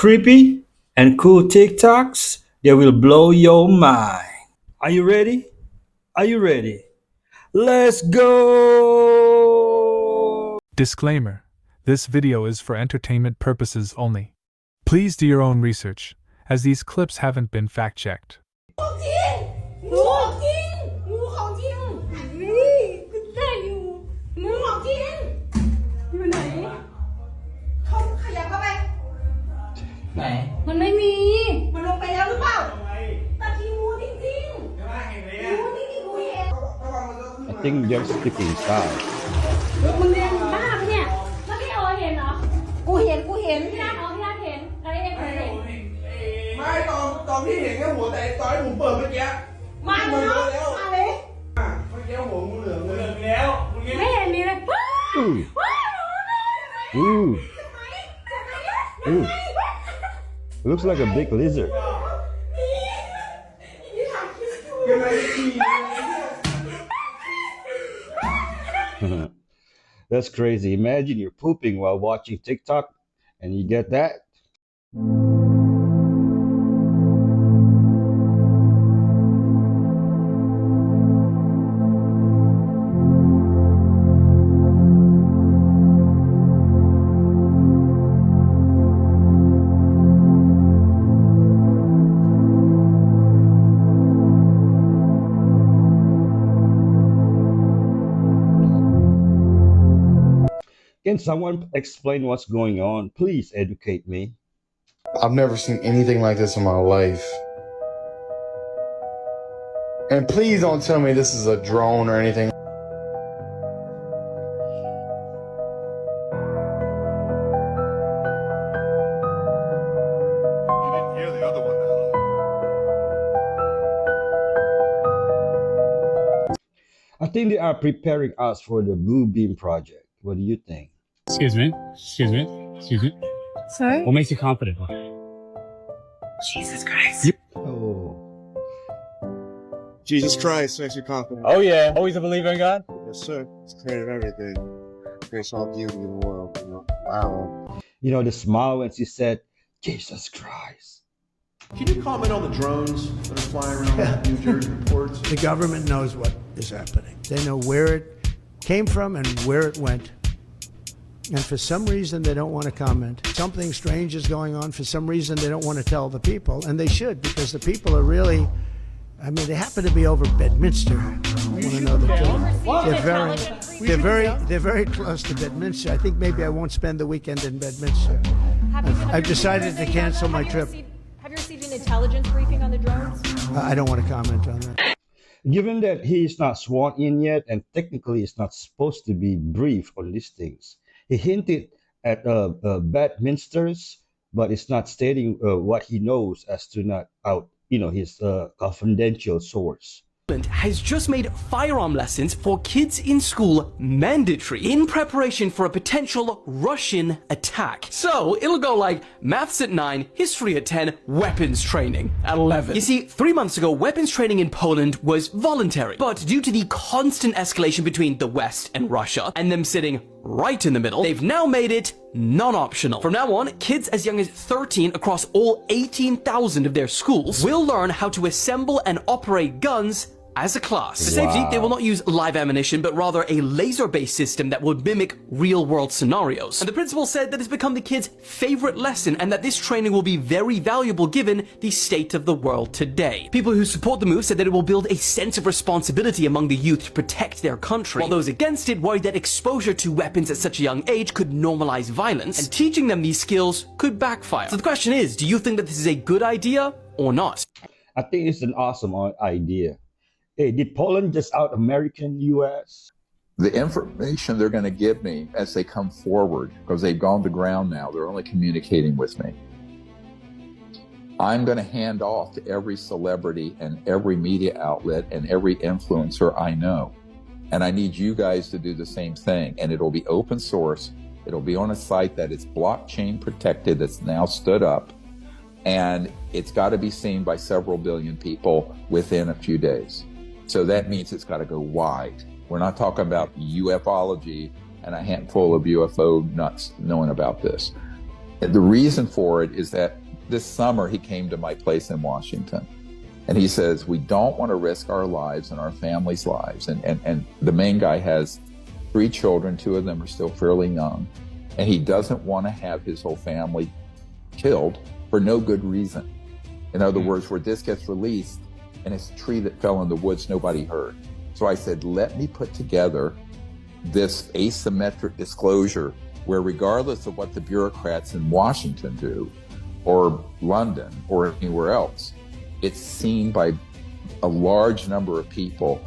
creepy, and cool TikToks that will blow your mind. Are you ready? Are you ready? Let's go! Disclaimer: this video is for entertainment purposes only. Please do your own research, as these clips haven't been fact-checked. ไหน มันไม่มี มันลงไปแล้วหรือเปล่าตะกี้งูจริงๆงูจริงๆงูเห็น I think they're speaking Thai. มึงเรียนบ้าปะเนี่ยแล้วพี่โอเห็นเหรอ กูเห็นพี่นัทอ๋อพี่นัทเห็นอะไรเองเห็น ไม่ตอนพี่เห็นแค่หัวแต่ตอนที่ผมเปิดเมื่อกี้ มาแล้วมาเลย เมื่อกี้หัวงูเหลือมเลยแล้ว ไม่เห็นมีเลย Ooh. Ooh. Looks like a big lizard. That's crazy. Imagine you're pooping while watching TikTok and you get that. Can someone explain what's going on? Please educate me. I've never seen anything like this in my life. And please don't tell me this is a drone or anything. You didn't hear the other one now. I think they are preparing us for the Blue Beam project. What do you think? Excuse me. sorry What makes you confident? Jesus Christ Oh. Jesus Christ makes you confident. Oh yeah, always a believer in God? Yes, sir. He's created everything. Creates all beauty in the world. Wow. You know, the smile when she said, Jesus Christ. Can you comment on the drones that are flying around New Jersey ports? The government knows what is happening. They know where it came from and where it went. And for some reason, they don't want to comment. Something strange is going on. For some reason, they don't want to tell the people. And they should, because the people are really, I mean, they happen to be over Bedminster. I want to know the truth. They're very close to Bedminster. I think maybe I won't spend the weekend in Bedminster. I've decided to cancel my trip. Have you received an intelligence briefing on the drones? I don't want to comment on that. Given that he is not sworn in yet and technically is not supposed to be briefed on these things, he hinted at Bedminsters, but it's not stating what he knows as to not out, his confidential source. Has just made firearm lessons for kids in school mandatory in preparation for a potential Russian attack. So it'll go like maths at 9, history at 10, weapons training at 11. You see, 3 months ago, weapons training in Poland was voluntary, but due to the constant escalation between the West and Russia, and them sitting right in the middle, they've now made it non-optional. From now on, kids as young as 13 across all 18,000 of their schools will learn how to assemble and operate guns as a class. For safety, they will not use live ammunition, but rather a laser-based system that would mimic real-world scenarios. And the principal said that it's become the kids' favorite lesson and that this training will be very valuable given the state of the world today. People who support the move said that it will build a sense of responsibility among the youth to protect their country, while those against it worried that exposure to weapons at such a young age could normalize violence, and teaching them these skills could backfire. So the question is, do you think that this is a good idea or not? I think it's an awesome idea. Hey, did Poland just out American US? The information they're going to give me as they come forward, because they've gone to ground now, they're only communicating with me. I'm going to hand off to every celebrity and every media outlet and every influencer I know. And I need you guys to do the same thing. And it'll be open source. It'll be on a site that is blockchain protected, that's now stood up. And it's got to be seen by several billion people within a few days. So that means it's got to go wide. We're not talking about ufology and a handful of UFO nuts knowing about this. The reason for it is that this summer he came to my place in Washington and he says, we don't want to risk our lives and our families' lives. And the main guy has 3 children, 2 of them are still fairly young. And he doesn't want to have his whole family killed for no good reason. In other words, where this gets released and it's a tree that fell in the woods, nobody heard. So I said, let me put together this asymmetric disclosure where regardless of what the bureaucrats in Washington do, or London, or anywhere else, it's seen by a large number of people.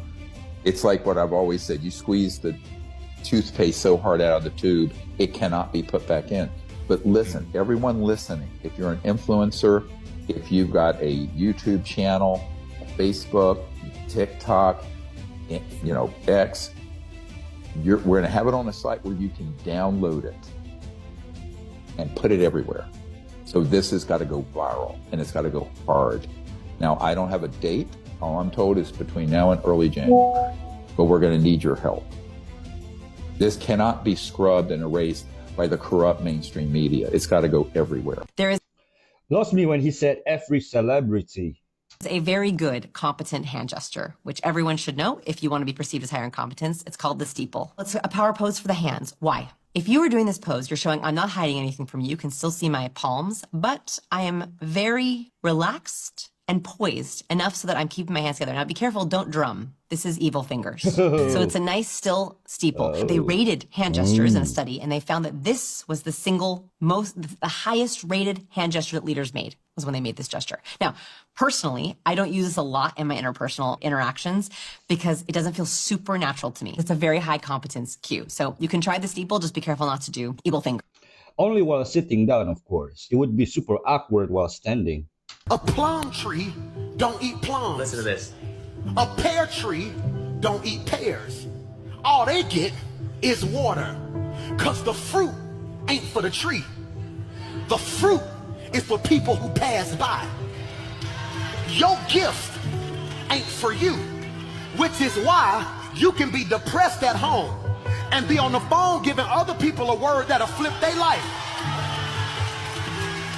It's like what I've always said, you squeeze the toothpaste so hard out of the tube, it cannot be put back in. But listen, everyone listening, if you're an influencer, if you've got a YouTube channel, Facebook, TikTok, X, we're going to have it on a site where you can download it and put it everywhere. So this has got to go viral and it's got to go hard. Now, I don't have a date. All I'm told is between now and early January, but we're going to need your help. This cannot be scrubbed and erased by the corrupt mainstream media. It's got to go everywhere. There is Lost me when he said every celebrity. a very good, competent hand gesture, which everyone should know if you want to be perceived as higher in competence. It's called the steeple. It's a power pose for the hands. Why? If you were doing this pose, you're showing I'm not hiding anything from you. You can still see my palms, but I am very relaxed and poised enough so that I'm keeping my hands together. Now be careful, don't drum. This is evil fingers. So it's a nice still steeple. They rated hand gestures in a study and they found that this was the highest rated hand gesture that leaders made was when they made this gesture. Now, personally, I don't use this a lot in my interpersonal interactions because it doesn't feel super natural to me. It's a very high competence cue. So you can try the steeple, just be careful not to do evil fingers. Only while sitting down, of course. It would be super awkward while standing. A plum tree don't eat plums. Listen to this. A pear tree don't eat pears. All they get is water. Cause the fruit ain't for the tree. The fruit is for people who pass by. Your gift ain't for you, which is why you can be depressed at home and be on the phone giving other people a word that'll flip their life.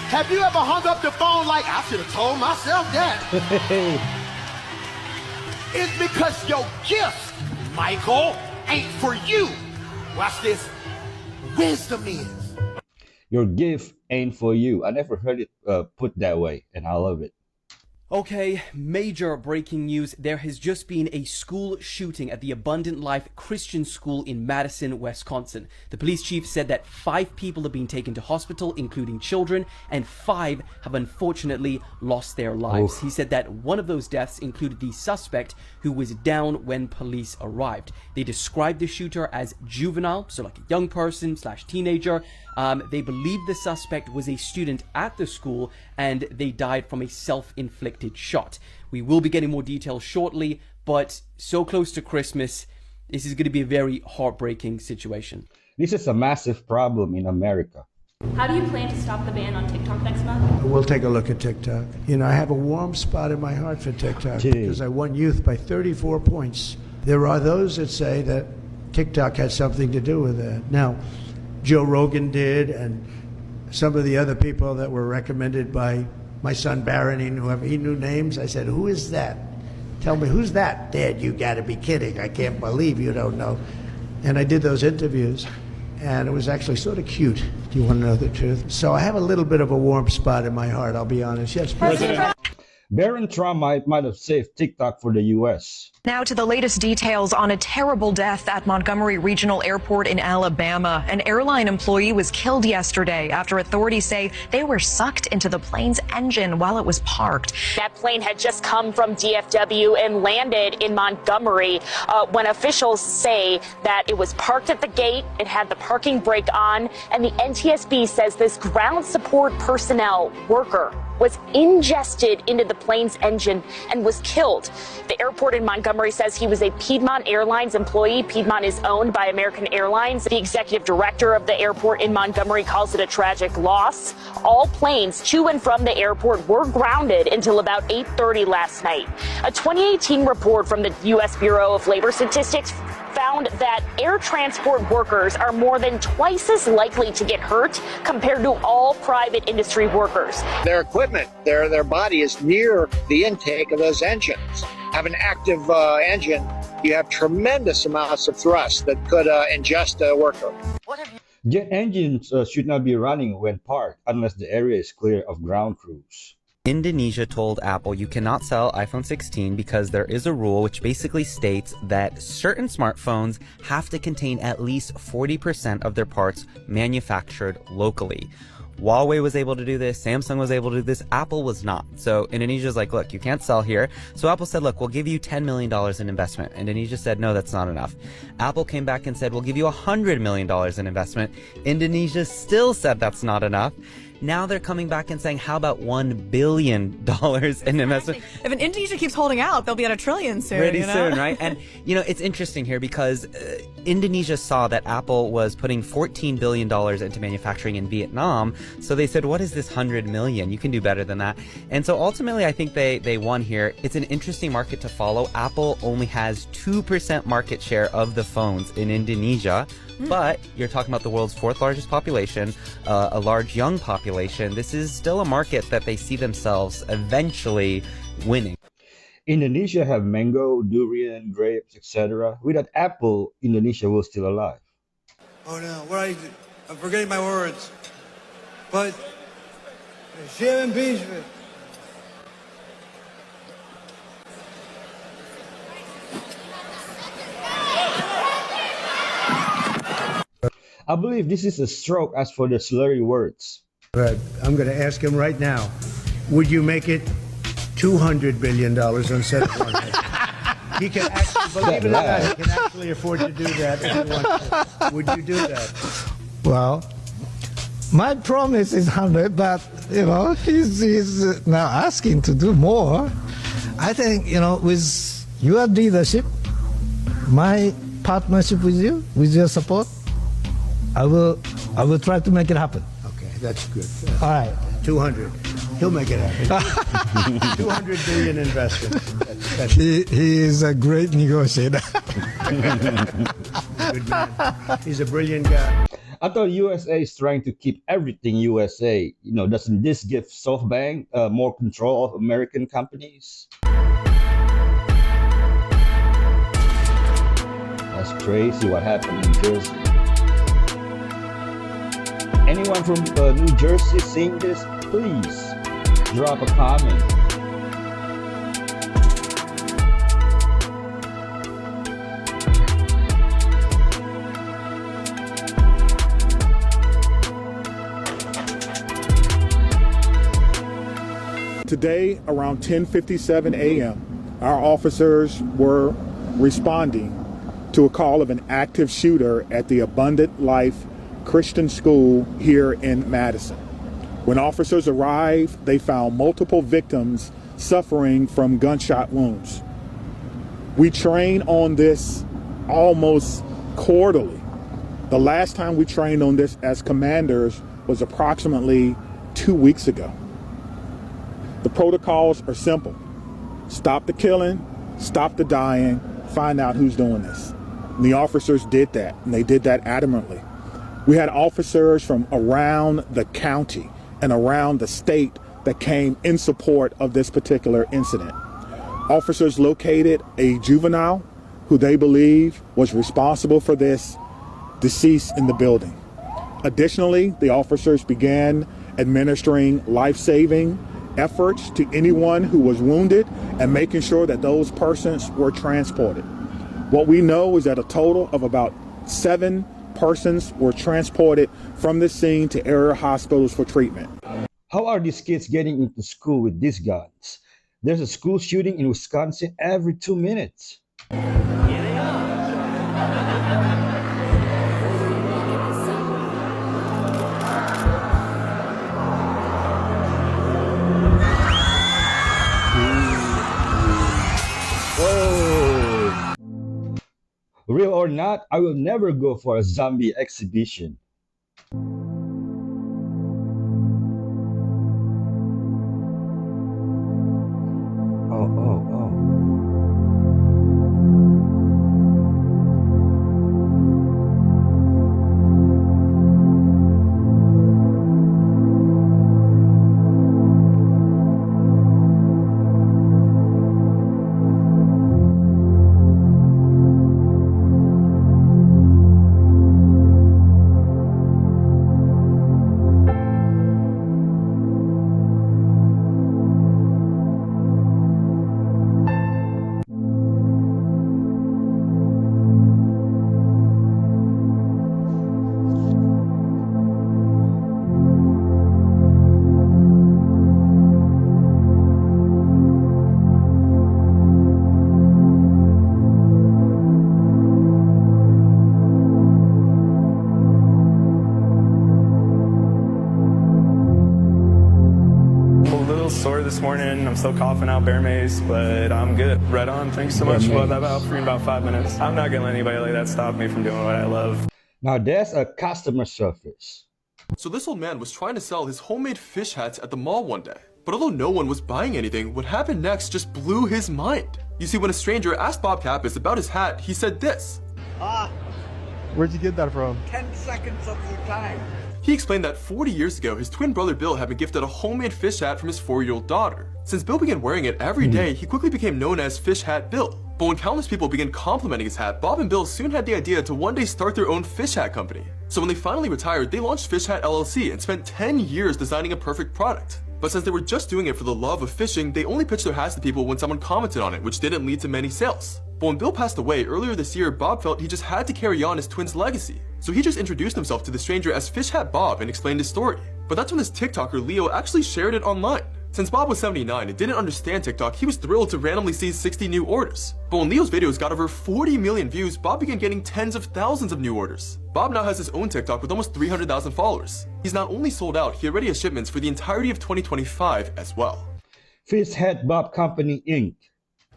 Have you ever hung up the phone like, I should have told myself that? It's because your gift, Michael, ain't for you. Watch this. Wisdom is. Your gift ain't for you. I never heard it put that way, and I love it. Okay, major breaking news. There has just been a school shooting at the Abundant Life Christian School in Madison, Wisconsin. The police chief said that 5 people have been taken to hospital, including children, and 5 have unfortunately lost their lives. He said that one of those deaths included the suspect who was down when police arrived. They described the shooter as juvenile, so like a young person / teenager. They believe the suspect was a student at the school and they died from a self-inflicted shot. We will be getting more details shortly, but so close to Christmas, this is going to be a very heartbreaking situation. This is a massive problem in America. How do you plan to stop the ban on TikTok next month? We'll take a look at TikTok. You know, I have a warm spot in my heart for TikTok because I won youth by 34 points. There are those that say that TikTok had something to do with that. Now, Joe Rogan did, and some of the other people that were recommended by my son Barron, he knew names. I said, who is that? Tell me, who's that? Dad, you gotta be kidding. I can't believe you don't know. And I did those interviews, and it was actually sort of cute. Do you want to know the truth? So I have a little bit of a warm spot in my heart, I'll be honest. Yes, President. Barron Trump might have saved TikTok for the U.S. Now to the latest details on a terrible death at Montgomery Regional Airport in Alabama. An airline employee was killed yesterday after authorities say they were sucked into the plane's engine while it was parked. That plane had just come from DFW and landed in Montgomery when officials say that it was parked at the gate, it had the parking brake on, and the NTSB says this ground support personnel worker was ingested into the plane's engine and was killed. The airport in Montgomery says he was a Piedmont Airlines employee. Piedmont is owned by American Airlines. The executive director of the airport in Montgomery calls it a tragic loss. All planes to and from the airport were grounded until about 8:30 last night. A 2018 report from the U.S. Bureau of Labor Statistics found that air transport workers are more than twice as likely to get hurt compared to all private industry workers. Their equipment, their body is near the intake of those engines. Have an active engine, you have tremendous amounts of thrust that could ingest a worker. Jet engines should not be running when parked unless the area is clear of ground crews. Indonesia told Apple you cannot sell iPhone 16 because there is a rule which basically states that certain smartphones have to contain at least 40% of their parts manufactured locally. Huawei was able to do this, Samsung was able to do this, Apple was not. So Indonesia's like, look, you can't sell here. So Apple said, look, we'll give you $10 million in investment. Indonesia said, no, that's not enough. Apple came back and said, we'll give you $100 million in investment. Indonesia still said that's not enough. Now they're coming back and saying, how about $1 billion in investment? If Indonesia keeps holding out, they'll be at $1 trillion soon. Pretty soon, right? And, it's interesting here because Indonesia saw that Apple was putting $14 billion into manufacturing in Vietnam. So they said, what is this $100 million? You can do better than that. And so ultimately, I think they won here. It's an interesting market to follow. Apple only has 2% market share of the phones in Indonesia. But you're talking about the world's fourth largest population, a large young population. This is still a market that they see themselves eventually winning. Indonesia have mango, durian, grapes, etc. Without Apple, Indonesia will still alive. Oh no, I'm forgetting my words. But share impeachment. I believe this is a stroke as for the slurry words. But I'm going to ask him right now, would you make it $200 billion instead of $100? He can actually, believe it or not, he can actually afford to do that if he wants to. Would you do that? Well, my promise is 100, but, he's now asking to do more. I think, with your leadership, my partnership with you, with your support, I will try to make it happen. Okay, that's good. All right. 200. He'll make it happen. 200 billion investment. He is a great negotiator. Good man. He's a brilliant guy. I thought USA is trying to keep everything USA. Doesn't this give SoftBank more control of American companies? That's crazy what happened in Jersey. Anyone from New Jersey seeing this, please drop a comment. Today, around 10:57 a.m., our officers were responding to a call of an active shooter at the Abundant Life Christian School here in Madison. When officers arrived, they found multiple victims suffering from gunshot wounds. We train on this almost quarterly. The last time we trained on this as commanders was approximately 2 weeks ago. The protocols are simple. Stop the killing, stop the dying, find out who's doing this. And the officers did that, and they did that adamantly. We had officers from around the county and around the state that came in support of this particular incident. Officers located a juvenile who they believe was responsible for this deceased in the building. Additionally, the officers began administering life-saving efforts to anyone who was wounded and making sure that those persons were transported. What we know is that a total of about 7 persons were transported from the scene to area hospitals for treatment. How are these kids getting into school with these guns? There's a school shooting in Wisconsin every 2 minutes. Whoa! Real or not, I will never go for a zombie exhibition. little sore this morning. I'm still coughing out bear mace, but I'm good. Right on. Thanks so much. We'll have that out for you in about 5 minutes. I'm not going to let anybody like that stop me from doing what I love. Now there's a customer service. So this old man was trying to sell his homemade fish hats at the mall one day. But although no one was buying anything, what happened next just blew his mind. You see, when a stranger asked Bob Kappas about his hat, he said this. Where'd you get that from? 10 seconds of your time. He explained that 40 years ago, his twin brother Bill had been gifted a homemade fish hat from his 4-year-old daughter. Since Bill began wearing it every day, he quickly became known as Fish Hat Bill. But when countless people began complimenting his hat, Bob and Bill soon had the idea to one day start their own fish hat company. So when they finally retired, they launched Fish Hat LLC and spent 10 years designing a perfect product. But since they were just doing it for the love of fishing, they only pitched their hats to people when someone commented on it, which didn't lead to many sales. But when Bill passed away earlier this year, Bob felt he just had to carry on his twin's legacy. So he just introduced himself to the stranger as Fish Hat Bob and explained his story. But that's when this TikToker Leo actually shared it online. Since Bob was 79 and didn't understand TikTok, he was thrilled to randomly see 60 new orders. But when Leo's videos got over 40 million views, Bob began getting tens of thousands of new orders. Bob now has his own TikTok with almost 300,000 followers. He's not only sold out, he already has shipments for the entirety of 2025 as well. Fish Hat Bob Company Inc.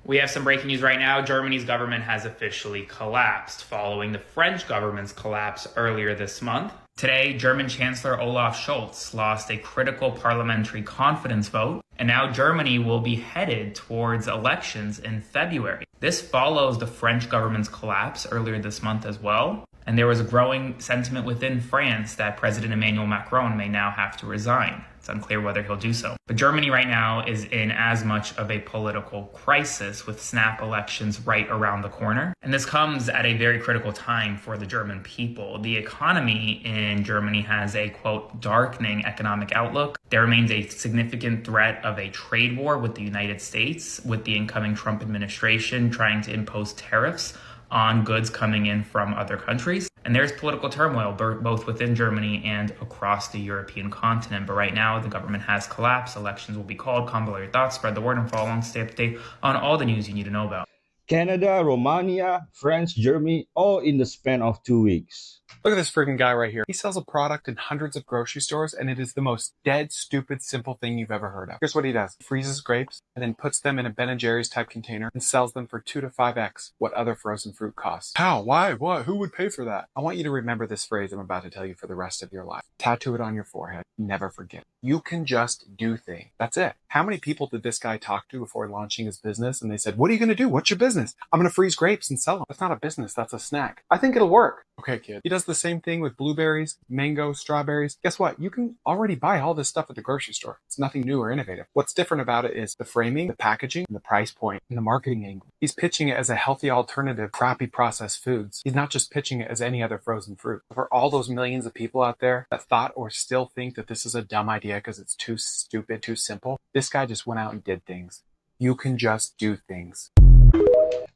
We have some breaking news right now. Germany's government has officially collapsed following the French government's collapse earlier this month. Today, German Chancellor Olaf Scholz lost a critical parliamentary confidence vote, and now Germany will be headed towards elections in February. This follows the French government's collapse earlier this month as well, and there was a growing sentiment within France that President Emmanuel Macron may now have to resign. It's unclear whether he'll do so. But Germany right now is in as much of a political crisis with snap elections right around the corner. And this comes at a very critical time for the German people. The economy in Germany has a, quote, darkening economic outlook. There remains a significant threat of a trade war with the United States, with the incoming Trump administration trying to impose tariffs on goods coming in from other countries. And there's political turmoil both within Germany and across the European continent. But right now, the government has collapsed. Elections will be called. Comment below your thoughts, spread the word, and follow along, stay up to date on all the news you need to know about. Canada, Romania, France, Germany, all in the span of 2 weeks. Look at this freaking guy right here. He sells a product in hundreds of grocery stores, and it is the most dead, stupid, simple thing you've ever heard of. Here's what he does. He freezes grapes and then puts them in a Ben & Jerry's type container and sells them for 2 to 5x what other frozen fruit costs. How? Why? What? Who would pay for that? I want you to remember this phrase I'm about to tell you for the rest of your life. Tattoo it on your forehead. Never forget. You can just do things. That's it. How many people did this guy talk to before launching his business? And they said, what are you going to do? What's your business? I'm going to freeze grapes and sell them. That's not a business. That's a snack. I think it'll work. Okay, kid. He does the same thing with blueberries, mango, strawberries. Guess what? You can already buy all this stuff at the grocery store. It's nothing new or innovative. What's different about it is the framing, the packaging, and the price point, and the marketing angle. He's pitching it as a healthy alternative, crappy processed foods. He's not just pitching it as any other frozen fruit. For all those millions of people out there that thought or still think that this is a dumb idea because it's too stupid, too simple, this guy just went out and did things. You can just do things.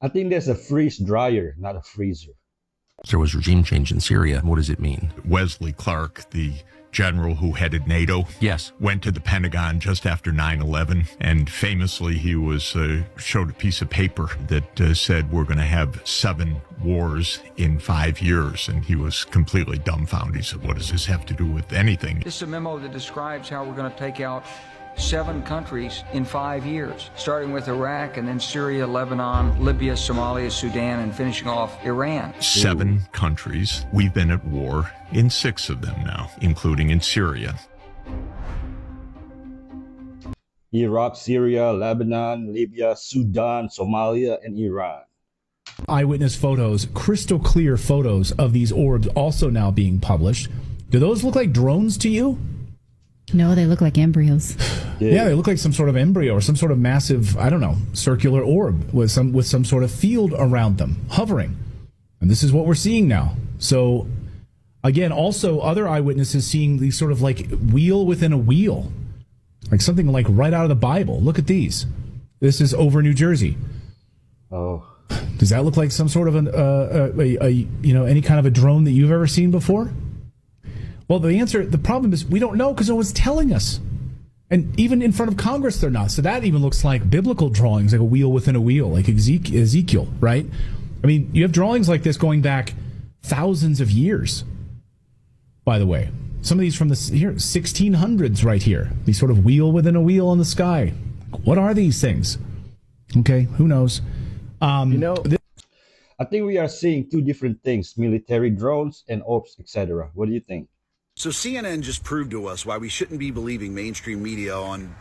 I think there's a freeze dryer, not a freezer. There was regime change in Syria. What does it mean? Wesley Clark, the general who headed NATO, yes, went to the Pentagon just after 9/11, and famously he was showed a piece of paper that said we're going to have 7 wars in 5 years, and he was completely dumbfounded. He said, "What does this have to do with anything?" This is a memo that describes how we're going to take out 7 countries in 5 years, starting with Iraq and then Syria, Lebanon, Libya, Somalia, Sudan, and finishing off Iran. 7 countries. We've been at war in 6 of them now, including in Syria. Iraq, Syria, Lebanon, Libya, Sudan, Somalia, and Iran. Eyewitness photos, crystal clear photos of these orbs also now being published. Do those look like drones to you? No, they look like embryos. Yeah, they look like some sort of embryo or some sort of massive, I don't know, circular orb with some sort of field around them, hovering. And this is what we're seeing now. So, again, also other eyewitnesses seeing these sort of like wheel within a wheel, like something like right out of the Bible. Look at these. This is over New Jersey. Oh. Does that look like some sort of any kind of a drone that you've ever seen before? Well, the problem is we don't know because no one's telling us. And even in front of Congress, they're not. So that even looks like biblical drawings, like a wheel within a wheel, like Ezekiel, right? I mean, you have drawings like this going back thousands of years, by the way. Some of these from the 1600s right here. These sort of wheel within a wheel in the sky. What are these things? Okay, who knows? I think we are seeing two different things: military drones and orbs, etc. What do you think? So CNN just proved to us why we shouldn't be believing mainstream media on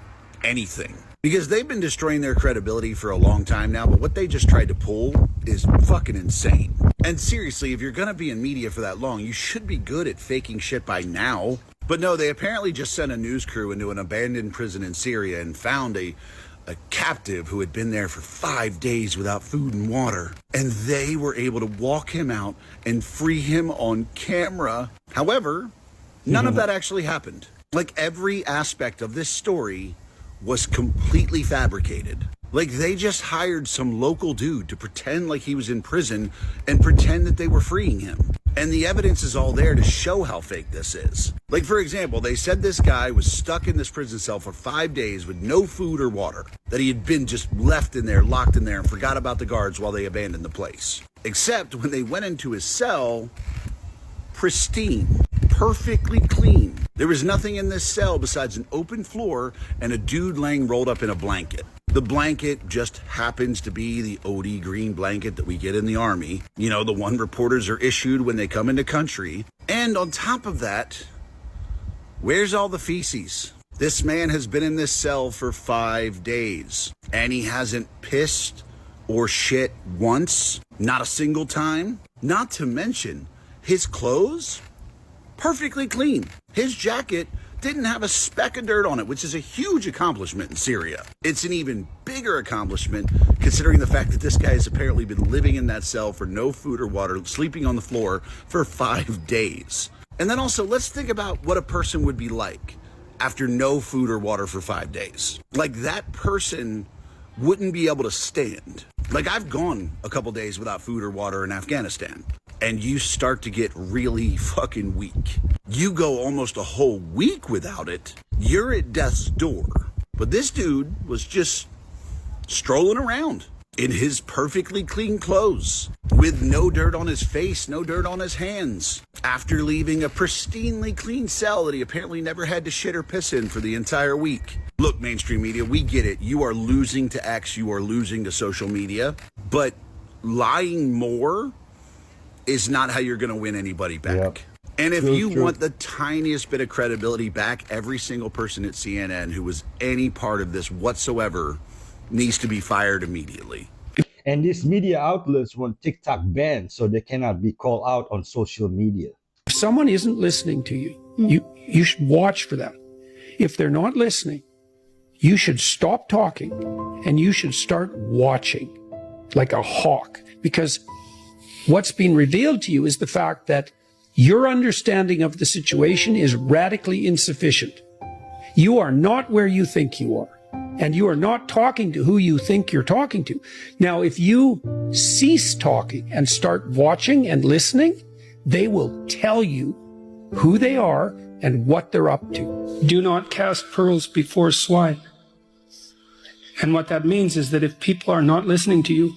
anything. Because they've been destroying their credibility for a long time now, but what they just tried to pull is fucking insane. And seriously, if you're gonna be in media for that long, you should be good at faking shit by now. But no, they apparently just sent a news crew into an abandoned prison in Syria and found a captive who had been there for 5 days without food and water. And they were able to walk him out and free him on camera. However, none of that actually happened. Like, every aspect of this story was completely fabricated. Like, they just hired some local dude to pretend like he was in prison and pretend that they were freeing him. And the evidence is all there to show how fake this is. Like, for example, they said this guy was stuck in this prison cell for 5 days with no food or water, that he had been just left in there, locked in there, and forgot about the guards while they abandoned the place. Except when they went into his cell, pristine, perfectly clean. There was nothing in this cell besides an open floor and a dude laying rolled up in a blanket. The blanket just happens to be the OD green blanket that we get in the Army. You know, the one reporters are issued when they come into country. And on top of that, where's all the feces? This man has been in this cell for 5 days, and he hasn't pissed or shit once, not a single time. Not to mention, his clothes, perfectly clean. His jacket didn't have a speck of dirt on it, which is a huge accomplishment in Syria. It's an even bigger accomplishment considering the fact that this guy has apparently been living in that cell for no food or water, sleeping on the floor for 5 days. And then also, let's think about what a person would be like after no food or water for 5 days. Like, that person wouldn't be able to stand. Like, I've gone a couple days without food or water in Afghanistan, and you start to get really fucking weak. You go almost a whole week without it, you're at death's door. But this dude was just strolling around in his perfectly clean clothes, with no dirt on his face, no dirt on his hands, after leaving a pristinely clean cell that he apparently never had to shit or piss in for the entire week. Look, mainstream media, we get it. You are losing to X, you are losing to social media, but lying more is not how you're going to win anybody back. Yep. And if you want the tiniest bit of credibility back, every single person at CNN who was any part of this whatsoever needs to be fired immediately. And these media outlets want TikTok banned so they cannot be called out on social media. If someone isn't listening to you, you should watch for them. If they're not listening, you should stop talking and you should start watching like a hawk, because what's been revealed to you is the fact that your understanding of the situation is radically insufficient. You are not where you think you are, and you are not talking to who you think you're talking to. Now, if you cease talking and start watching and listening, they will tell you who they are and what they're up to. Do not cast pearls before swine. And what that means is that if people are not listening to you,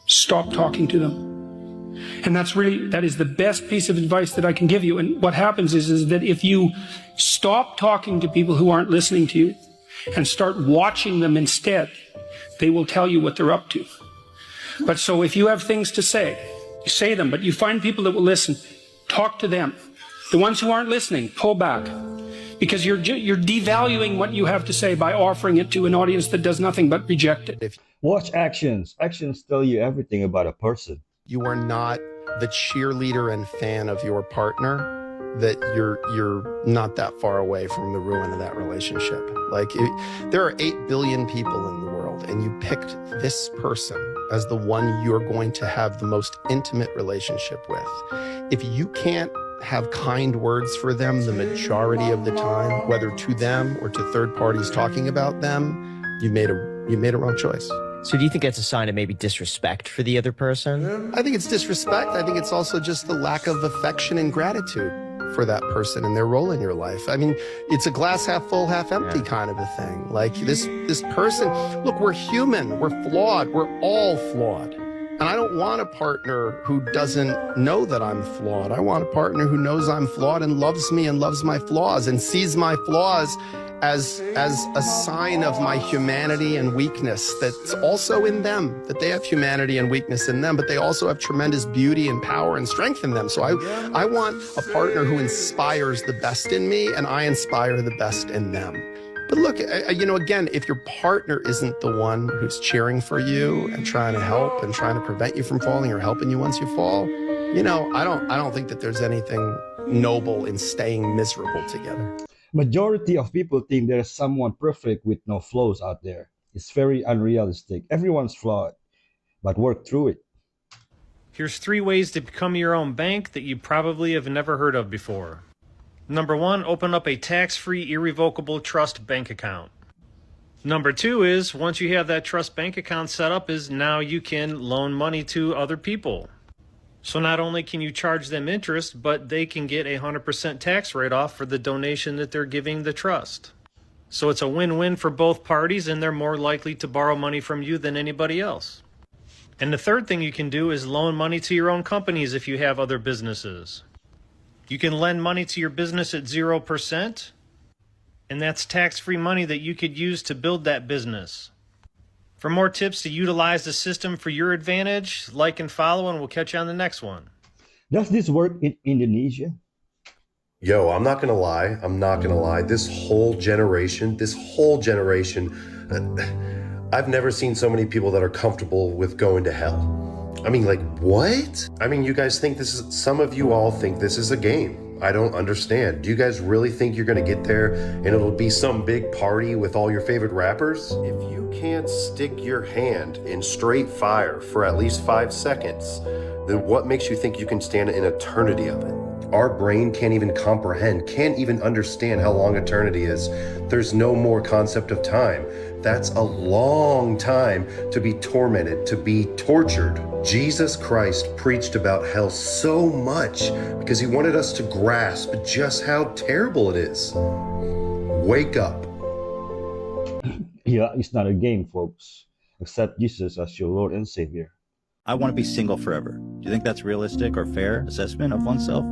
stop talking to them. And that is the best piece of advice that I can give you. And what happens is that if you stop talking to people who aren't listening to you and start watching them instead, they will tell you what they're up to. But so if you have things to say, you say them, but you find people that will listen, talk to them. The ones who aren't listening, pull back. Because you're devaluing what you have to say by offering it to an audience that does nothing but reject it. Watch actions. Actions tell you everything about a person. You are not the cheerleader and fan of your partner, that you're not that far away from the ruin of that relationship. Like, there are 8 billion people in the world, and you picked this person as the one you're going to have the most intimate relationship with. If you can't have kind words for them the majority of the time, whether to them or to third parties talking about them, you made a wrong choice. So do you think that's a sign of maybe disrespect for the other person? I think it's disrespect. I think it's also just the lack of affection and gratitude for that person and their role in your life. I mean, it's a glass half full, half empty kind of a thing. Like, this person, look, we're human, we're flawed, we're all flawed. And I don't want a partner who doesn't know that I'm flawed. I want a partner who knows I'm flawed and loves me and loves my flaws and sees my flaws as a sign of my humanity and weakness that's also in them, that they have humanity and weakness in them, but they also have tremendous beauty and power and strength in them. So I want a partner who inspires the best in me, and I inspire the best in them. But look, again, if your partner isn't the one who's cheering for you and trying to help and trying to prevent you from falling or helping you once you fall, I don't think that there's anything noble in staying miserable together. Majority of people think there's someone perfect with no flaws out there. It's very unrealistic. Everyone's flawed, but work through it. Here's 3 ways to become your own bank that you probably have never heard of before. Number 1, open up a tax-free, irrevocable trust bank account. Number 2 is, once you have that trust bank account set up, is now you can loan money to other people. So not only can you charge them interest, but they can get a 100% tax write-off for the donation that they're giving the trust. So it's a win-win for both parties, and they're more likely to borrow money from you than anybody else. And the third thing you can do is loan money to your own companies if you have other businesses. You can lend money to your business at 0%, and that's tax-free money that you could use to build that business. For more tips to utilize the system for your advantage, like and follow, and we'll catch you on the next one. Does this work in Indonesia? Yo, I'm not gonna lie. This whole generation, I've never seen so many people that are comfortable with going to hell. I mean, like, what? I mean, you guys think some of you all think this is a game. I don't understand. Do you guys really think you're gonna get there and it'll be some big party with all your favorite rappers? If you can't stick your hand in straight fire for at least 5 seconds, then what makes you think you can stand an eternity of it? Our brain can't even comprehend, can't even understand how long eternity is. There's no more concept of time. That's a long time to be tormented, to be tortured. Jesus Christ preached about hell so much because he wanted us to grasp just how terrible it is. Wake up. Yeah, it's not a game, folks. Accept Jesus as your Lord and Savior. I want to be single forever. Do you think that's realistic or fair assessment of oneself?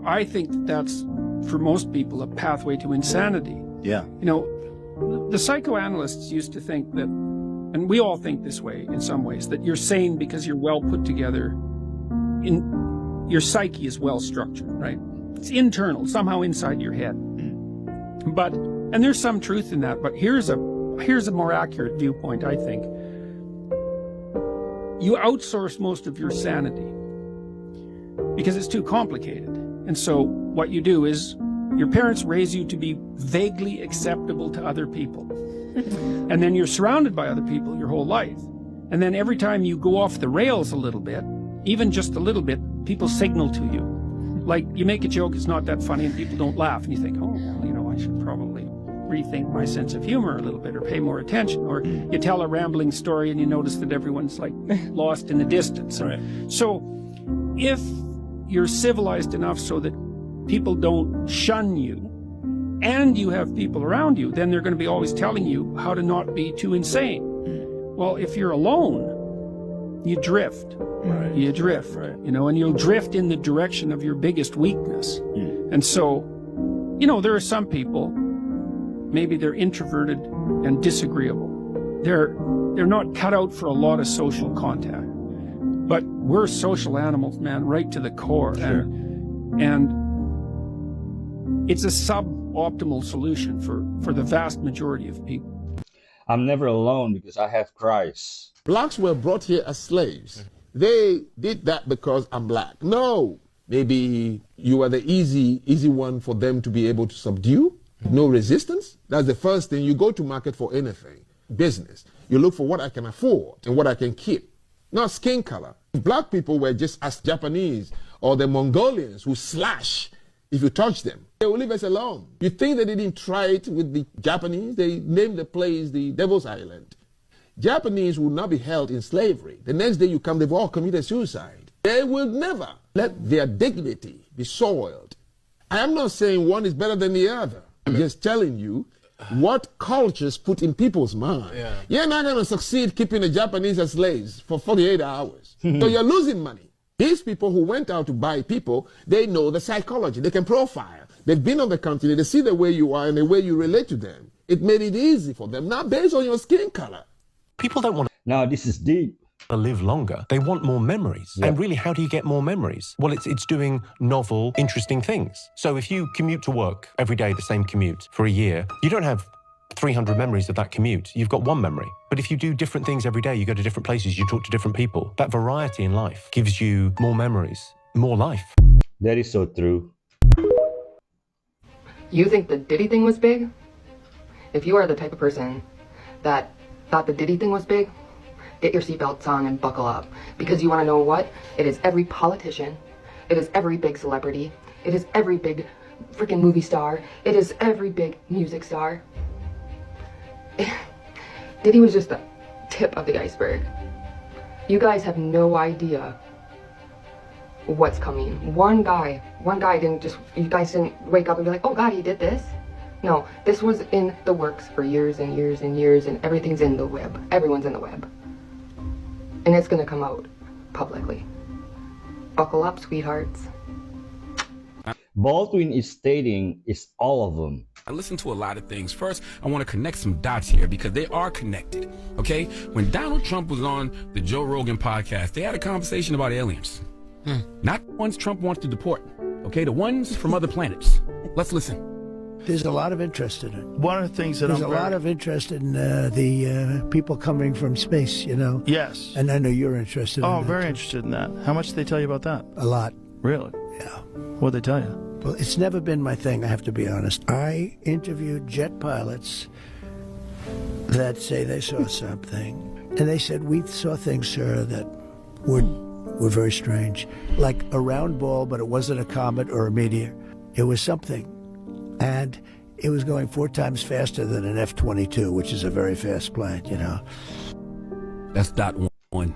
I think that's, for most people, a pathway to insanity. Yeah. The psychoanalysts used to think that, and we all think this way in some ways, that you're sane because you're well put together. Your psyche is well structured, right? It's internal, somehow inside your head. And there's some truth in that, but here's a more accurate viewpoint, I think. You outsource most of your sanity because it's too complicated. And so what you do is your parents raise you to be vaguely acceptable to other people. And then you're surrounded by other people your whole life. And then every time you go off the rails a little bit, even just a little bit, people signal to you. Like, you make a joke, it's not that funny, and people don't laugh. And you think, oh, well, I should probably rethink my sense of humor a little bit or pay more attention. Or you tell a rambling story and you notice that everyone's like lost in the distance. Right. So if you're civilized enough so that people don't shun you, and you have people around you, then they're going to be always telling you how to not be too insane. Well, if you're alone, you drift. Right. You drift, right. And you'll drift in the direction of your biggest weakness. And so, there are some people, maybe they're introverted and disagreeable. They're not cut out for a lot of social contact. But we're social animals, man, right to the core. Sure. And it's a suboptimal solution for the vast majority of people. I'm never alone because I have Christ. Blacks were brought here as slaves. They did that because I'm black. No. Maybe you are the easy one for them to be able to subdue. No resistance. That's the first thing. You go to market for anything. Business. You look for what I can afford and what I can keep. Not skin color. Black people were just as Japanese or the Mongolians who slash if you touch them. They will leave us alone. You think they didn't try it with the Japanese? They named the place the Devil's Island. Japanese will not be held in slavery. The next day you come, they've all committed suicide. They will never let their dignity be soiled. I am not saying one is better than the other. I'm just telling you what cultures put in people's mind. Yeah. You're not going to succeed keeping the Japanese as slaves for 48 hours. So you're losing money. These people who went out to buy people, they know the psychology. They can profile. They've been on the continent. They see the way you are and the way you relate to them. It made it easy for them, not based on your skin color. People don't want Now this is deep. to live longer. They want more memories. Yeah. And really, how do you get more memories? Well, it's doing novel, interesting things. So if you commute to work every day, the same commute for a year, you don't have 300 memories of that commute. You've got one memory. But if you do different things every day, you go to different places, you talk to different people, that variety in life gives you more memories, more life. That is so true. You think the Diddy thing was big? If you are the type of person that thought the Diddy thing was big, get your seatbelts on and buckle up. Because you want to know what? It is every politician. It is every big celebrity. It is every big freaking movie star. It is every big music star. Diddy was just the tip of the iceberg. You guys have no idea what's coming. One guy didn't just, you guys didn't wake up and be like, oh God, he did this. No, this was in the works for years and years and years, and everything's in the web. Everyone's in the web. And it's gonna come out publicly. Buckle up, sweethearts. Baldwin is stating it's all of them. I listen to a lot of things. First, I want to connect some dots here because they are connected, okay? When Donald Trump was on the Joe Rogan podcast, they had a conversation about aliens. Not the ones Trump wants to deport, okay? The ones from other planets. Let's listen. There's a lot of interest in it. One of the things that There's a lot of interest in the people coming from space, you know? Yes. And I know you're interested in that. Oh, very interested in that. How much did they tell you about that? A lot. Really? Yeah. What'd they tell you? Well, it's never been my thing, I have to be honest. I interviewed jet pilots that say they saw something. And they said, we saw things, sir, that were very strange. Like a round ball, but it wasn't a comet or a meteor. It was something. And it was going 4 times faster than an F-22, which is a very fast plane, you know. That's dot one.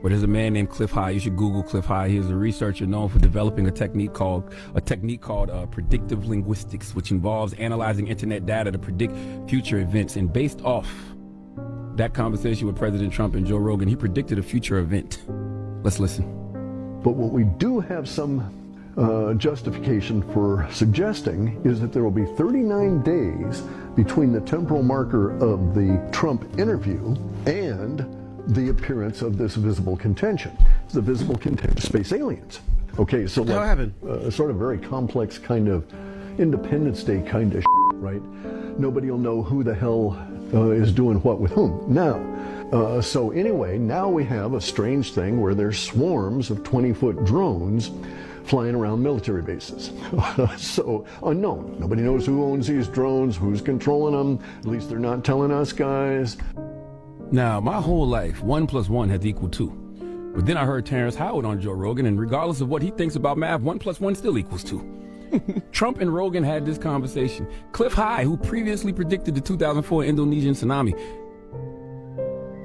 But there's a man named Cliff High. You should Google Cliff High. He is a researcher known for developing a technique called predictive linguistics, which involves analyzing internet data to predict future events. And based off that conversation with President Trump and Joe Rogan, he predicted a future event. Let's listen. But what we do have some justification for suggesting is that there will be 39 days between the temporal marker of the Trump interview and the appearance of this visible contention. It's the visible contention, space aliens. Okay, so like, sort of very complex kind of Independence Day kind of shit, right? Nobody will know who the hell is doing what with whom. Now, so anyway, now we have a strange thing where there's swarms of 20-foot drones flying around military bases. So unknown. Nobody knows who owns these drones, who's controlling them. At least they're not telling us guys. Now, my whole life, 1 + 1 has equaled 2. But then I heard Terrence Howard on Joe Rogan, and regardless of what he thinks about math, 1 + 1 still equals 2. Trump and Rogan had this conversation. Cliff High, who previously predicted the 2004 Indonesian tsunami,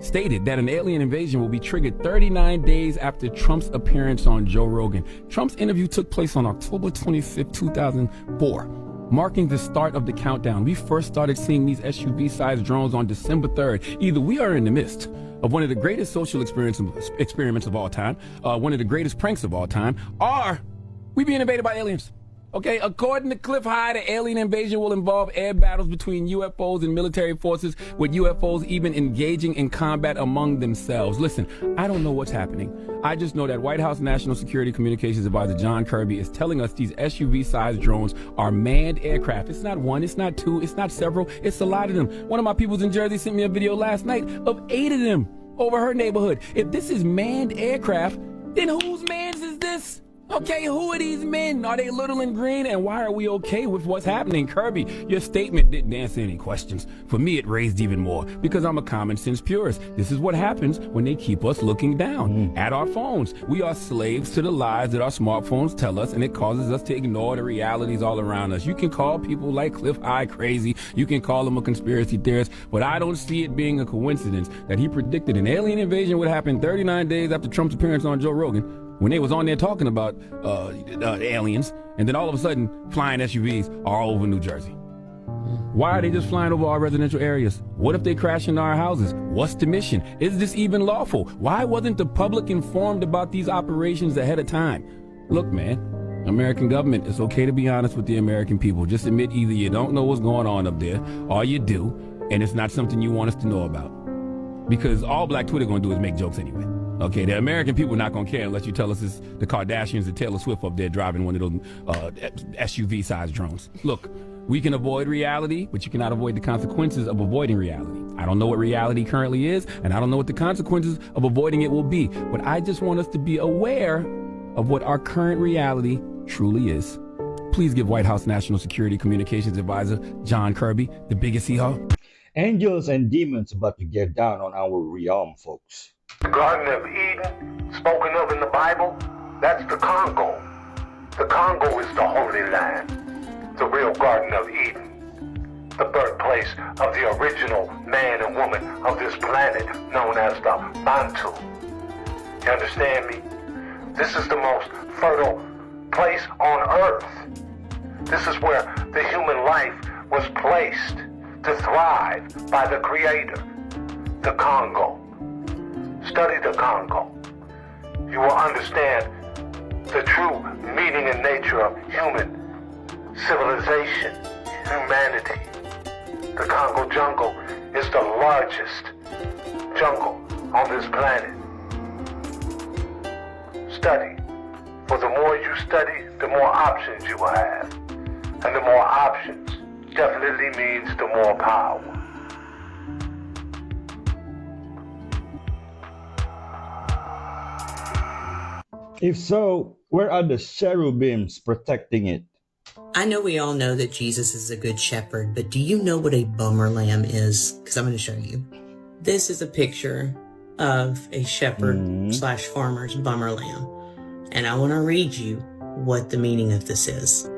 stated that an alien invasion will be triggered 39 days after Trump's appearance on Joe Rogan. Trump's interview took place on October 25, 2004, marking the start of the countdown. We first started seeing these SUV-sized drones on December 3rd. Either we are in the midst of one of the greatest social experiments of all time, one of the greatest pranks of all time, or we being invaded by aliens. Okay, according to Cliff High, the alien invasion will involve air battles between UFOs and military forces, with UFOs even engaging in combat among themselves. Listen, I don't know what's happening. I just know that White House National Security Communications Advisor John Kirby is telling us these SUV-sized drones are manned aircraft. It's not 1, it's not 2, it's not several, it's a lot of them. One of my peoples in Jersey sent me a video last night of 8 of them over her neighborhood. If this is manned aircraft, then whose mans is this? Okay, who are these men? Are they little and green? And why are we okay with what's happening? Kirby, your statement didn't answer any questions. For me, it raised even more, because I'm a common sense purist. This is what happens when they keep us looking down at our phones. We are slaves to the lies that our smartphones tell us, and it causes us to ignore the realities all around us. You can call people like Cliff High crazy. You can call him a conspiracy theorist, but I don't see it being a coincidence that he predicted an alien invasion would happen 39 days after Trump's appearance on Joe Rogan, when they was on there talking about aliens, and then all of a sudden, flying SUVs are all over New Jersey. Why are they just flying over our residential areas? What if they crash into our houses? What's the mission? Is this even lawful? Why wasn't the public informed about these operations ahead of time? Look, man, American government, it's okay to be honest with the American people. Just admit either you don't know what's going on up there, or you do, and it's not something you want us to know about. Because all Black Twitter gonna do is make jokes anyway. Okay, the American people not gonna care unless you tell us it's the Kardashians and Taylor Swift up there driving one of those SUV-sized drones. Look, we can avoid reality, but you cannot avoid the consequences of avoiding reality. I don't know what reality currently is, and I don't know what the consequences of avoiding it will be. But I just want us to be aware of what our current reality truly is. Please give White House National Security Communications Advisor John Kirby the biggest hee-haw. Angels and demons about to get down on our realm, folks. The Garden of Eden, spoken of in the Bible, that's the Congo. The Congo is the Holy Land, the real Garden of Eden, the birthplace of the original man and woman of this planet known as the Bantu. You understand me? This is the most fertile place on earth. This is where the human life was placed to thrive by the Creator, the Congo. Study the Congo. You will understand the true meaning and nature of human civilization, humanity. The Congo jungle is the largest jungle on this planet. Study. For the more you study, the more options you will have. And the more options definitely means the more power. If so, where are the cherubims protecting it? I know we all know that Jesus is a good shepherd, but do you know what a bummer lamb is? Because I'm going to show you. This is a picture of a shepherd slash farmer's bummer lamb. And I want to read you what the meaning of this is.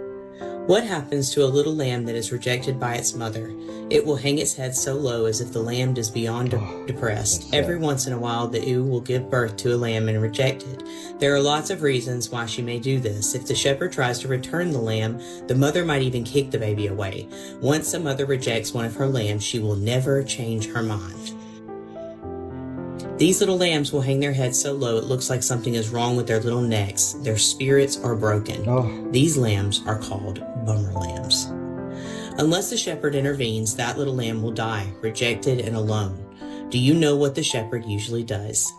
What happens to a little lamb that is rejected by its mother? It will hang its head so low as if the lamb is beyond depressed. Every once in a while, the ewe will give birth to a lamb and reject it. There are lots of reasons why she may do this. If the shepherd tries to return the lamb, the mother might even kick the baby away. Once a mother rejects one of her lambs, she will never change her mind. These little lambs will hang their heads so low it looks like something is wrong with their little necks. Their spirits are broken. These lambs are called bummer lambs. Unless the shepherd intervenes, that little lamb will die, rejected and alone. Do you know what the shepherd usually does?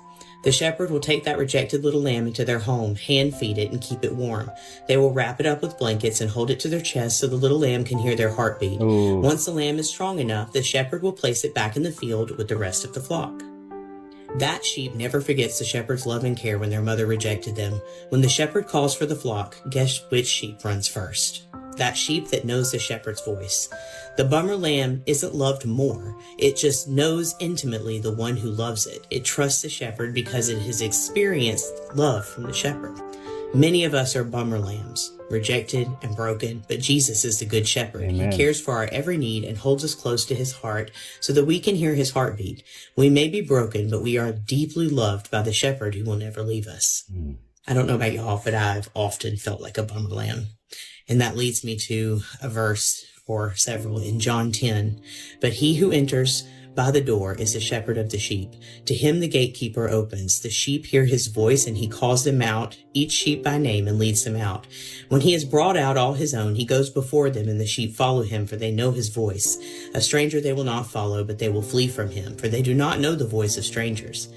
The shepherd will take that rejected little lamb into their home, hand feed it, and keep it warm. They will wrap it up with blankets and hold it to their chest so the little lamb can hear their heartbeat. Once the lamb is strong enough, the shepherd will place it back in the field with the rest of the flock. That sheep never forgets the shepherd's love and care when their mother rejected them. When the shepherd calls for the flock, guess which sheep runs first? That sheep that knows the shepherd's voice. The bummer lamb isn't loved more. It just knows intimately the one who loves it. It trusts the shepherd because it has experienced love from the shepherd. Many of us are bummer lambs, rejected and broken, but Jesus is the good shepherd. Amen. He cares for our every need and holds us close to his heart so that we can hear his heartbeat. We may be broken, but we are deeply loved by the shepherd who will never leave us. I don't know about y'all, but I've often felt like a bummer lamb. And that leads me to a verse or several in John 10. But he who enters by the door is the shepherd of the sheep. To him the gatekeeper opens. The sheep hear his voice, and he calls them out, each sheep by name, and leads them out. When he has brought out all his own, he goes before them, and the sheep follow him, for they know his voice. A stranger they will not follow, but they will flee from him, for they do not know the voice of strangers.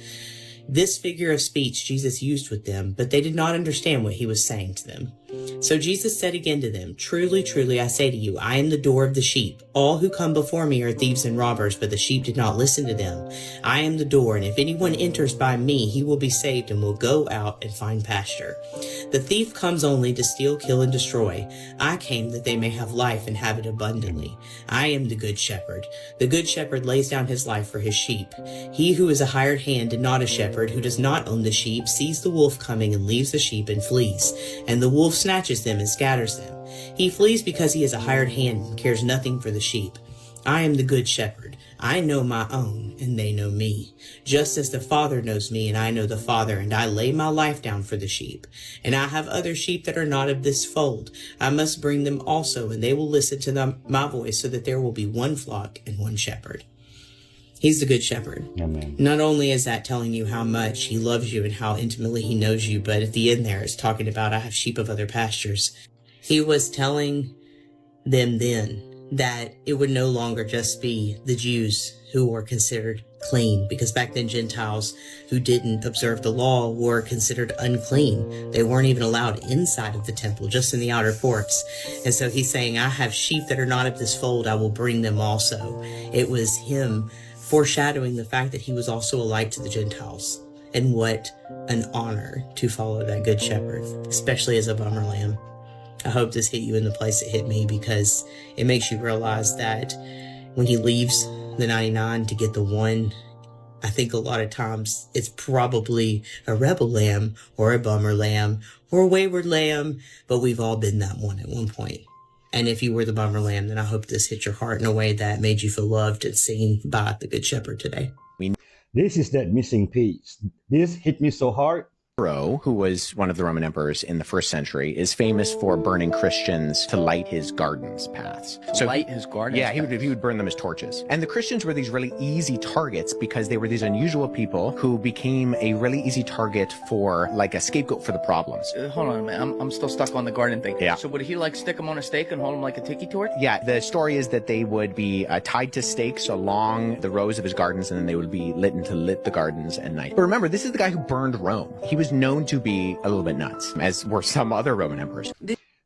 This figure of speech Jesus used with them, but they did not understand what he was saying to them. So Jesus said again to them, Truly, truly, I say to you, I am the door of the sheep. All who come before me are thieves and robbers, but the sheep did not listen to them. I am the door, and if anyone enters by me, he will be saved and will go out and find pasture. The thief comes only to steal, kill, and destroy. I came that they may have life and have it abundantly. I am the good shepherd. The good shepherd lays down his life for his sheep. He who is a hired hand and not a shepherd, who does not own the sheep, sees the wolf coming and leaves the sheep and flees. And the wolf snatches them and scatters them. He flees because he is a hired hand and cares nothing for the sheep. I am the good shepherd. I know my own, and they know me. Just as the Father knows me, and I know the Father, and I lay my life down for the sheep. And I have other sheep that are not of this fold. I must bring them also, and they will listen to my voice, so that there will be one flock and one shepherd. He's the good shepherd. Amen. Not only is that telling you how much he loves you and how intimately he knows you, but at the end there it's talking about, I have sheep of other pastures. He was telling them then that it would no longer just be the Jews who were considered clean, because back then Gentiles who didn't observe the law were considered unclean. They weren't even allowed inside of the temple, just in the outer courts. And so he's saying, I have sheep that are not of this fold, I will bring them also. It was him foreshadowing the fact that he was also a light to the Gentiles. And what an honor to follow that good shepherd, especially as a bummer lamb. I hope this hit you in the place it hit me, because it makes you realize that when he leaves the 99 to get the one, I think a lot of times it's probably a rebel lamb or a bummer lamb or a wayward lamb, but we've all been that one at one point. And if you were the bummer lamb, then I hope this hit your heart in a way that made you feel loved and seen by the good shepherd today. This is that missing piece. This hit me so hard. Nero, who was one of the Roman emperors in the 1st century, is famous for burning Christians to light his gardens paths. Light his gardens? Yeah, he would burn them as torches. And the Christians were these really easy targets because they were these unusual people who became a really easy target for, like, a scapegoat for the problems. Hold on a minute, I'm still stuck on the garden thing. Yeah. So would he like stick them on a stake and hold them like a tiki torch? Yeah, the story is that they would be tied to stakes along the rows of his gardens, and then they would be lit the gardens at night. But remember, this is the guy who burned Rome. He was known to be a little bit nuts, as were some other Roman emperors.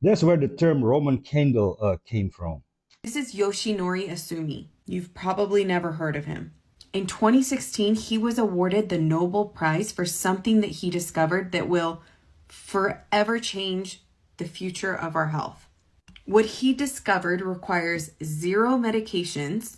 That's where the term Roman candle came from. This is Yoshinori Asumi. You've probably never heard of him. In 2016, he was awarded the Nobel Prize for something that he discovered that will forever change the future of our health. What he discovered requires 0 medications.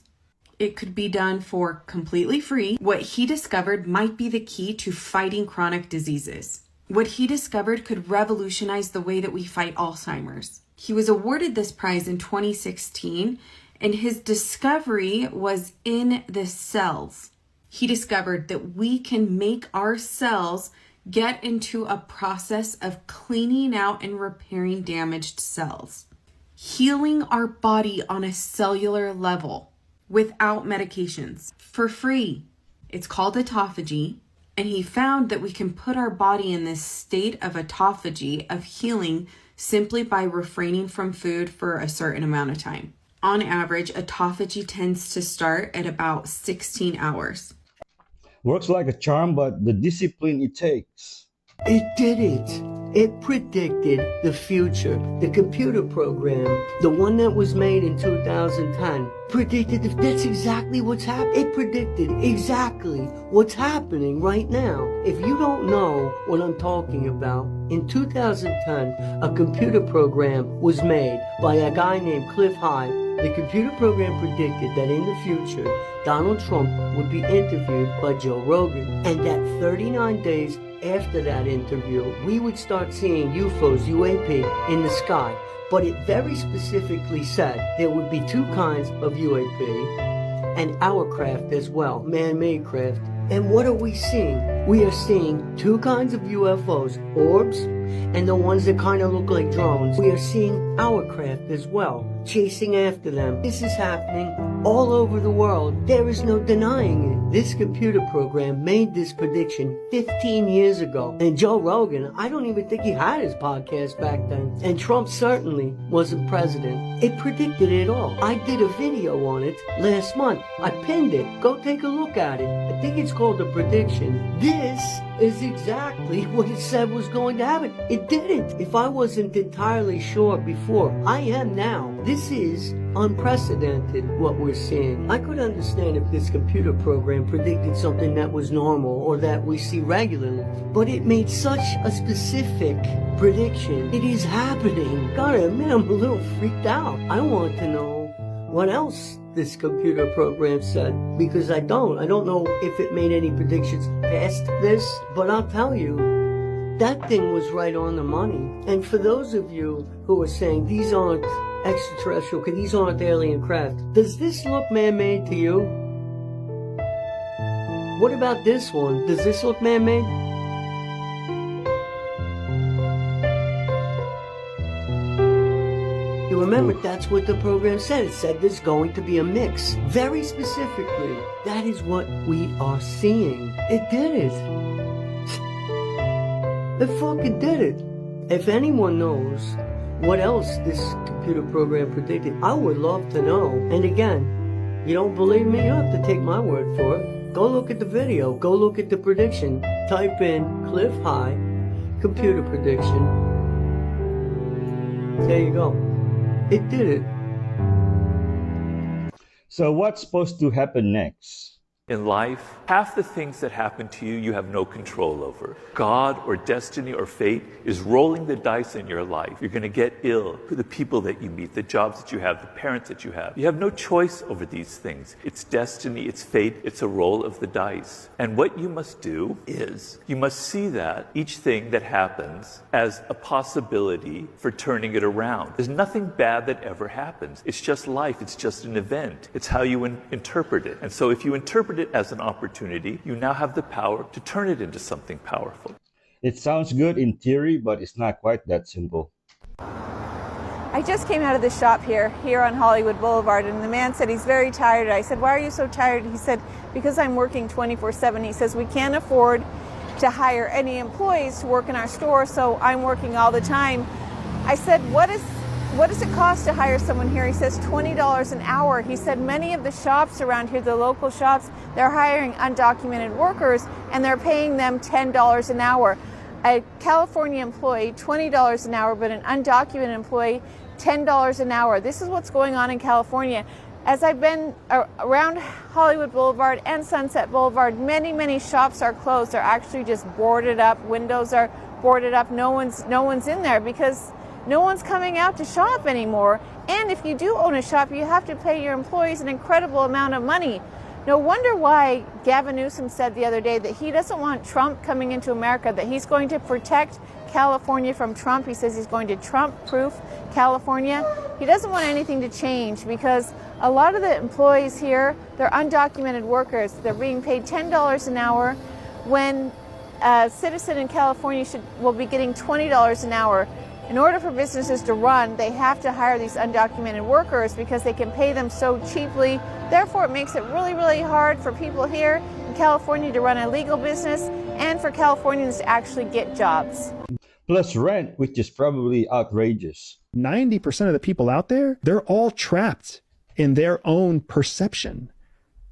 It could be done for completely free. What he discovered might be the key to fighting chronic diseases. What he discovered could revolutionize the way that we fight Alzheimer's. He was awarded this prize in 2016, and his discovery was in the cells. He discovered that we can make our cells get into a process of cleaning out and repairing damaged cells, healing our body on a cellular level without medications for free. It's called autophagy, and he found that we can put our body in this state of autophagy, of healing, simply by refraining from food for a certain amount of time. On average, autophagy tends to start at about 16 hours. Works like a charm, but the discipline it takes. It did it. It predicted the future. The computer program, the one that was made in 2010, predicted that's exactly what's happening. It predicted exactly what's happening right now. If you don't know what I'm talking about, in 2010, a computer program was made by a guy named Cliff Hyde. The computer program predicted that in the future, Donald Trump would be interviewed by Joe Rogan, and that 39 days after that interview, we would start seeing UFOs, UAP, in the sky. But it very specifically said there would be 2 kinds of UAP, and our craft as well, man-made craft. And what are we seeing? We are seeing 2 kinds of UFOs, orbs, and the ones that kind of look like drones. We are seeing our craft as well, chasing after them. This is happening all over the world. There is no denying it. This computer program made this prediction 15 years ago. And Joe Rogan, I don't even think he had his podcast back then. And Trump certainly wasn't president. It predicted it all. I did a video on it last month. I pinned it. Go take a look at it. I think it's called The Prediction. This is exactly what it said was going to happen. It didn't. If I wasn't entirely sure before, I am now. This is unprecedented, what we're seeing. I could understand if this computer program predicted something that was normal or that we see regularly, but it made such a specific prediction. It is happening. Gotta admit, I'm a little freaked out. I want to know what else this computer program said, because I don't know if it made any predictions past this, but I'll tell you, that thing was right on the money. And for those of you who are saying these aren't extraterrestrial, because these aren't alien craft. Does this look man-made to you? What about this one? Does this look man-made? You remember, that's what the program said. It said there's going to be a mix. Very specifically. That is what we are seeing. It did it. It fucking did it. If anyone knows what else this computer program predicted, I would love to know. And again, you don't believe me? You don't have to take my word for it. Go look at the video. Go look at the prediction. Type in Cliff High computer prediction. There you go. It did it. So what's supposed to happen next? In life, half the things that happen to you, you have no control over. God or destiny or fate is rolling the dice in your life. You're going to get ill. The people that you meet, the jobs that you have, the parents that you have. You have no choice over these things. It's destiny, it's fate, it's a roll of the dice. And what you must do is, you must see that, each thing that happens, as a possibility for turning it around. There's nothing bad that ever happens. It's just life. It's just an event. It's how you interpret it. And so if you interpret it as an opportunity, you now have the power to turn it into something powerful. It sounds good in theory, but it's not quite that simple. I just came out of the shop here on Hollywood Boulevard, and the man said he's very tired. I said, why are you so tired? He said, because I'm working 24/7. He says, we can't afford to hire any employees to work in our store, so I'm working all the time. I said, what does it cost to hire someone here? He says $20 an hour. He said many of the shops around here, the local shops, they're hiring undocumented workers and they're paying them $10 an hour. A California employee, $20 an hour, but an undocumented employee, $10 an hour. This is what's going on in California. As I've been around Hollywood Boulevard and Sunset Boulevard, many shops are closed. They're actually just boarded up. Windows are boarded up. No one's in there because no one's coming out to shop anymore. And if you do own a shop, you have to pay your employees an incredible amount of money. No wonder why Gavin Newsom said the other day that he doesn't want Trump coming into America, that he's going to protect California from Trump. He says he's going to Trump-proof California. He doesn't want anything to change because a lot of the employees here, they're undocumented workers. They're being paid $10 an hour when a citizen in California will be getting $20 an hour. In order for businesses to run, they have to hire these undocumented workers because they can pay them so cheaply. Therefore, it makes it really hard for people here in California to run a legal business and for Californians to actually get jobs. Plus rent, which is probably outrageous. 90% of the people out there, they're all trapped in their own perception.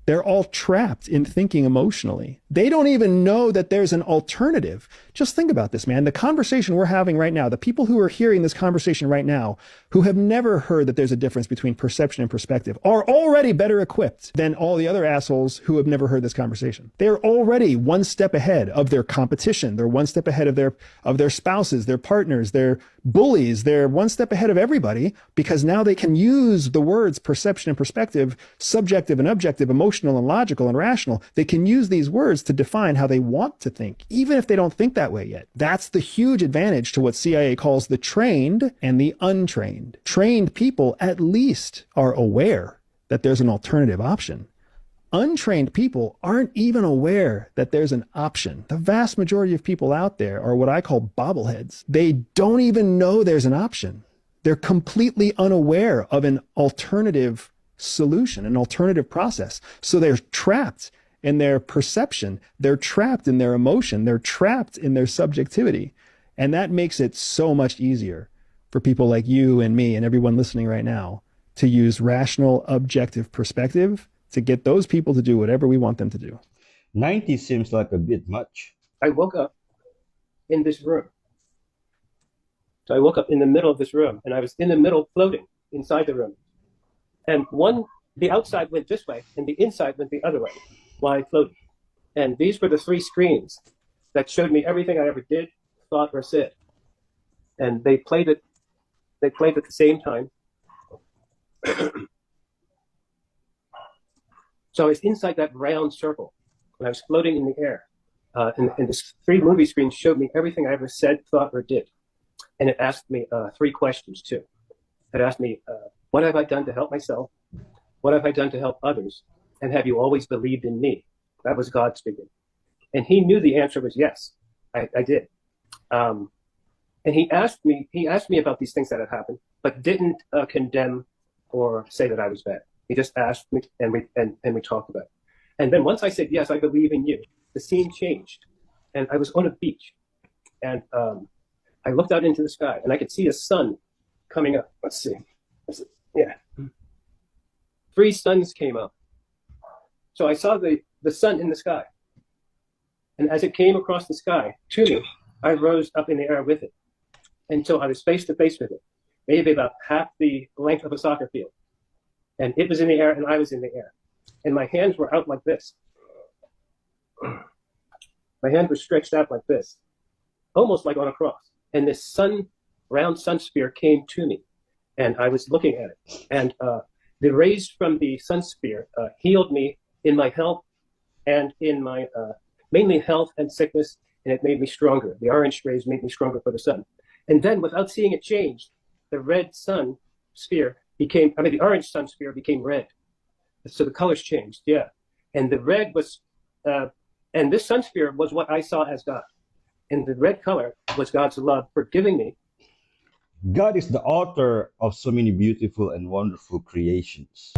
They're all trapped in thinking emotionally. They don't even know that there's an alternative. Just think about this, man. The conversation we're having right now, the people who are hearing this conversation right now, who have never heard that there's a difference between perception and perspective, are already better equipped than all the other assholes who have never heard this conversation. They're already one step ahead of their competition. They're one step ahead of their spouses, their partners, their bullies. They're one step ahead of everybody because now they can use the words perception and perspective, subjective and objective, emotional and logical and rational. They can use these words to define how they want to think, even if they don't think that way yet. That's the huge advantage to what CIA calls the trained and the untrained. Trained people at least are aware that there's an alternative option. Untrained people aren't even aware that there's an option. The vast majority of people out there are what I call bobbleheads. They don't even know there's an option. They're completely unaware of an alternative solution, an alternative process. So they're trapped in their perception. They're trapped in their emotion. They're trapped in their subjectivity. And that makes it so much easier for people like you and me and everyone listening right now to use rational, objective perspective to get those people to do whatever we want them to do. 90 seems like a bit much. I woke up in this room. So I woke up in the middle of this room, and I was in the middle floating inside the room. And the outside went this way, and the inside went the other way while I floated. And these were the three screens that showed me everything I ever did, thought, or said. And they played at the same time. So I was inside that round circle, and I was floating in the air. And the three movie screens showed me everything I ever said, thought, or did. And it asked me three questions, too. had asked me, what have I done to help myself? What have I done to help others? And have you always believed in me? That was God speaking. And he knew the answer was yes, I did. And he asked me about these things that had happened, but didn't condemn or say that I was bad. He just asked me, and we talked about it. And then once I said, yes, I believe in you, the scene changed. And I was on a beach. And I looked out into the sky, and I could see a sun coming up. Let's see. Yeah. 3 suns came up. So I saw the sun in the sky. And as it came across the sky to me, I rose up in the air with it. And so I was face to face with it, maybe about half the length of a soccer field. And it was in the air, and I was in the air. And my hands were out like this. My hand was stretched out like this, almost like on a cross. And this round sun sphere came to me, and I was looking at it. And the rays from the sun sphere healed me in my health and in my mainly health and sickness, and it made me stronger. The orange rays made me stronger for the sun. And then, without seeing it change, the red sun sphere the orange sun sphere became red. So the colors changed, yeah. And the red was, and this sun sphere was what I saw as God. And the red color was God's love for giving me. God is the author of so many beautiful and wonderful creations.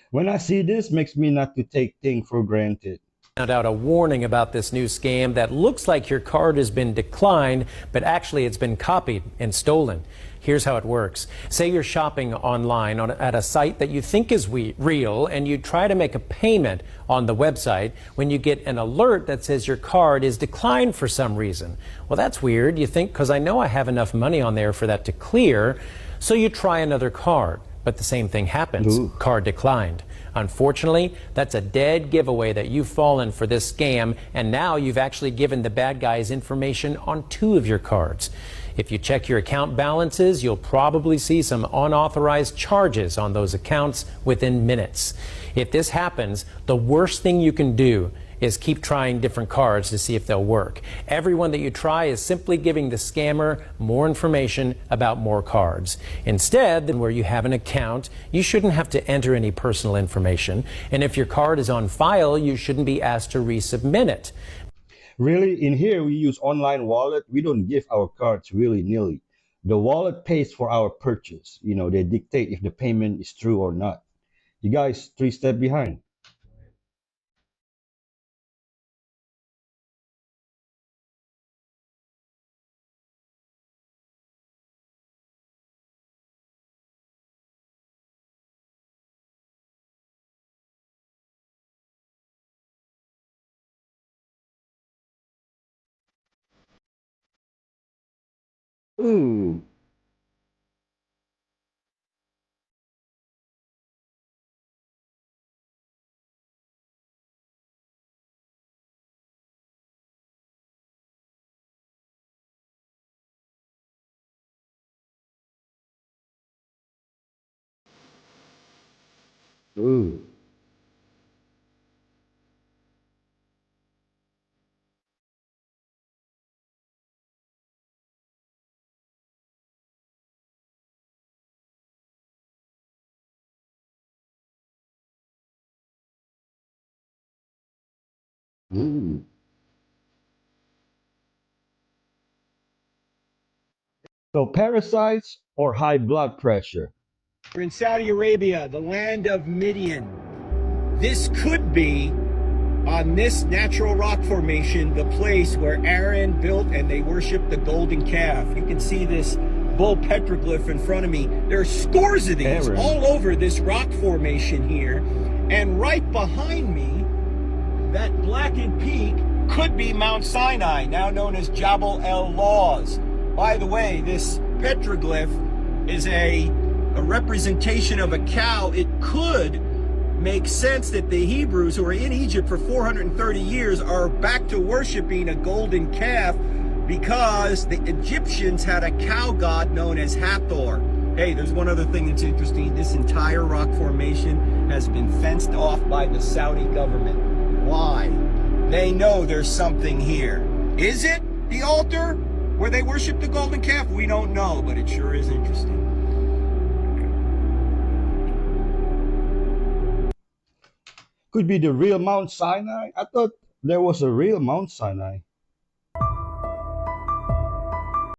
When I see this, makes me not to take things for granted. Found out a warning about this new scam that looks like your card has been declined, but actually it's been copied and stolen. Here's how it works. Say you're shopping online at a site that you think is real, and you try to make a payment on the website when you get an alert that says your card is declined for some reason. Well, that's weird. You think, because I know I have enough money on there for that to clear, so you try another card. But the same thing happens. Ooh. Card declined. Unfortunately, that's a dead giveaway that you've fallen for this scam, and now you've actually given the bad guys information on 2 of your cards. If you check your account balances, you'll probably see some unauthorized charges on those accounts within minutes. If this happens, the worst thing you can do is keep trying different cards to see if they'll work. Every one that you try is simply giving the scammer more information about more cards. Instead, where you have an account, you shouldn't have to enter any personal information. And if your card is on file, you shouldn't be asked to resubmit it. Really, in here we use online wallet. We don't give our cards willy-nilly. The wallet pays for our purchase. They dictate if the payment is true or not. You guys 3 steps behind. Ooh. Ooh. Ooh. So parasites or high blood pressure? We're in Saudi Arabia, the land of Midian. This could be, on this natural rock formation, the place where Aaron built and they worshiped the golden calf. You can see this bull petroglyph in front of me. There are scores of these all over this rock formation here. And right behind me, that blackened peak could be Mount Sinai, now known as Jabal el-Lawz. By the way, this petroglyph is a representation of a cow. It could make sense that the Hebrews who are in Egypt for 430 years are back to worshiping a golden calf because the Egyptians had a cow god known as Hathor. Hey, there's one other thing that's interesting. This entire rock formation has been fenced off by the Saudi government. Why? They know there's something here. Is it the altar where they worship the golden calf? We don't know, but it sure is interesting. Could be the real Mount Sinai. I thought there was a real Mount Sinai.